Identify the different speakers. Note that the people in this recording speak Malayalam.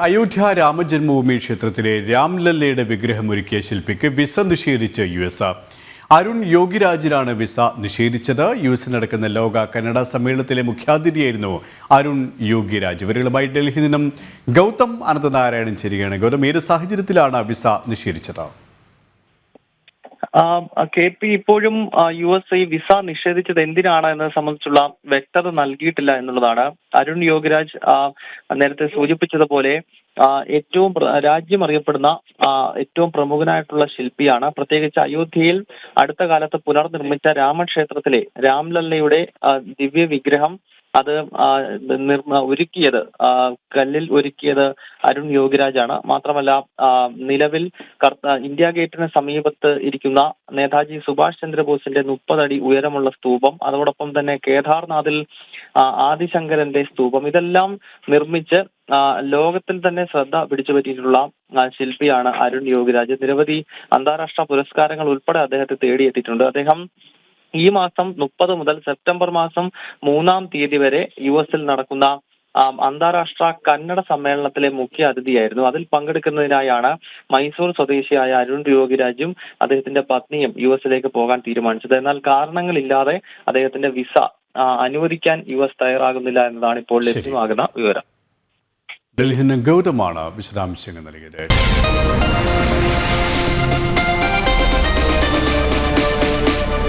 Speaker 1: അയോധ്യ രാമജന്മഭൂമി ക്ഷേത്രത്തിലെ രാംലല്ലയുടെ വിഗ്രഹമൊരുക്കിയ ശില്പിക്ക് വിസ നിഷേധിച്ച് US. അരുൺ യോഗിരാജിനാണ് വിസ നിഷേധിച്ചത്. US നടക്കുന്ന ലോക കന്നഡ സമ്മേളനത്തിലെ മുഖ്യാതിഥിയായിരുന്നു അരുൺ യോഗിരാജ്. ഇവരുമായി ഡൽഹിയിൽ നിന്നും ഗൗതം അനന്തനാരായണൻ ചേരുകയാണ്. ഗൗതം, ഏത് സാഹചര്യത്തിലാണ് വിസ നിഷേധിച്ചത്?
Speaker 2: KP ഇപ്പോഴും USA വിസ നിഷേധിച്ചത് എന്തിനാണ് എന്നത് സംബന്ധിച്ചുള്ള വ്യക്തത നൽകിയിട്ടില്ല എന്നുള്ളതാണ്. അരുൺ യോഗിരാജ് നേരത്തെ സൂചിപ്പിച്ചതുപോലെ ഏറ്റവും രാജ്യം അറിയപ്പെടുന്ന ഏറ്റവും പ്രമുഖനായിട്ടുള്ള ശില്പിയാണ്. പ്രത്യേകിച്ച് അയോധ്യയിൽ അടുത്ത കാലത്ത് പുനർനിർമ്മിച്ച രാമക്ഷേത്രത്തിലെ രാംലല്ലയുടെ ദിവ്യ വിഗ്രഹം അത് ഒരുക്കിയത് കല്ലിൽ ഒരുക്കിയത് അരുൺ യോഗിരാജാണ്. മാത്രമല്ല, നിലവിൽ ഇന്ത്യ ഗേറ്റിന് സമീപത്ത് ഇരിക്കുന്ന നേതാജി സുഭാഷ് ചന്ദ്രബോസിന്റെ 30 അടി ഉയരമുള്ള സ്തൂപം, അതോടൊപ്പം തന്നെ കേദാർനാഥിൽ ആദിശങ്കരന്റെ സ്തൂപം, ഇതെല്ലാം നിർമ്മിച്ച് ലോകത്തിൽ തന്നെ ശ്രദ്ധ പിടിച്ചുപറ്റിയിട്ടുള്ള ശില്പിയാണ് അരുൺ യോഗിരാജ്. നിരവധി അന്താരാഷ്ട്ര പുരസ്കാരങ്ങൾ ഉൾപ്പെടെ അദ്ദേഹത്തെ തേടിയെത്തിയിട്ടുണ്ട്. അദ്ദേഹം ഈ മാസം 30 മുതൽ സെപ്റ്റംബർ മാസം 3-ാം തീയതി വരെ US നടക്കുന്ന അന്താരാഷ്ട്ര കന്നഡ സമ്മേളനത്തിലെ മുഖ്യ അതിഥിയായിരുന്നു. അതിൽ പങ്കെടുക്കുന്നതിനായാണ് മൈസൂർ സ്വദേശിയായ അരുൺ യോഗിരാജും അദ്ദേഹത്തിന്റെ പത്നിയും US പോകാൻ തീരുമാനിച്ചത്. എന്നാൽ കാരണങ്ങളില്ലാതെ അദ്ദേഹത്തിന്റെ വിസ അനുവദിക്കാൻ US തയ്യാറാകുന്നില്ല എന്നതാണ് ഇപ്പോൾ ലഭ്യമാകുന്ന വിവരം.
Speaker 1: ഡൽഹിയിൽ നിന്ന് ഗൗതമാണ് വിശദാംശങ്ങൾ നൽകിയത്.